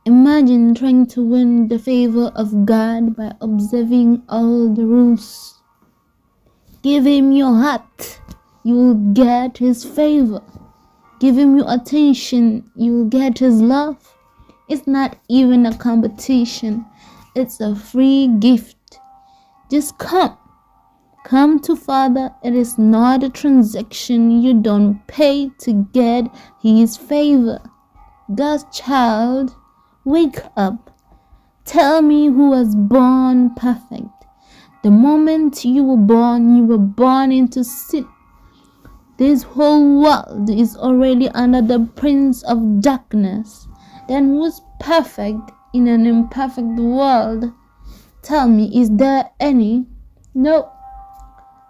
Imagine trying to win the favor of God by observing all the rules. Give him your heart, you will get his favor. Give him your attention, you will get his love. It's not even a competition, it's a free gift. Just come. Come to Father. It is not a transaction. You don't pay to get his favor. God's child, wake up. Tell me who was born perfect. The moment you were born into sin. This whole world is already under the prince of darkness. Then who's perfect in an imperfect world? Tell me, is there any? No,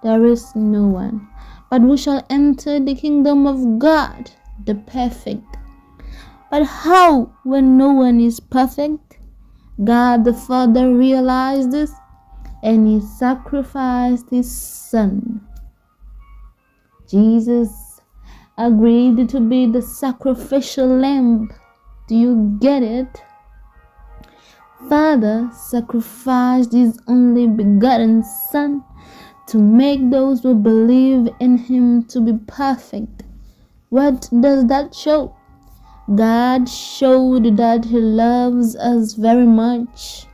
there is no one. But who shall enter the kingdom of God, the perfect? But how, when no one is perfect? God the Father realized this, and he sacrificed his Son. Jesus agreed to be the sacrificial lamb. Do you get it? Father sacrificed his only begotten Son to make those who believe in him to be perfect. What does that show? God showed that he loves us very much.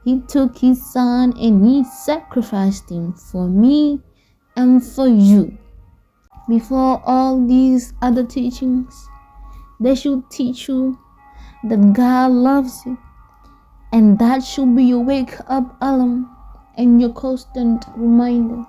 He took his Son and he sacrificed him for me and for you. Before all these other teachings, they should teach you that God loves you, and that should be your wake up alarm and your constant reminder.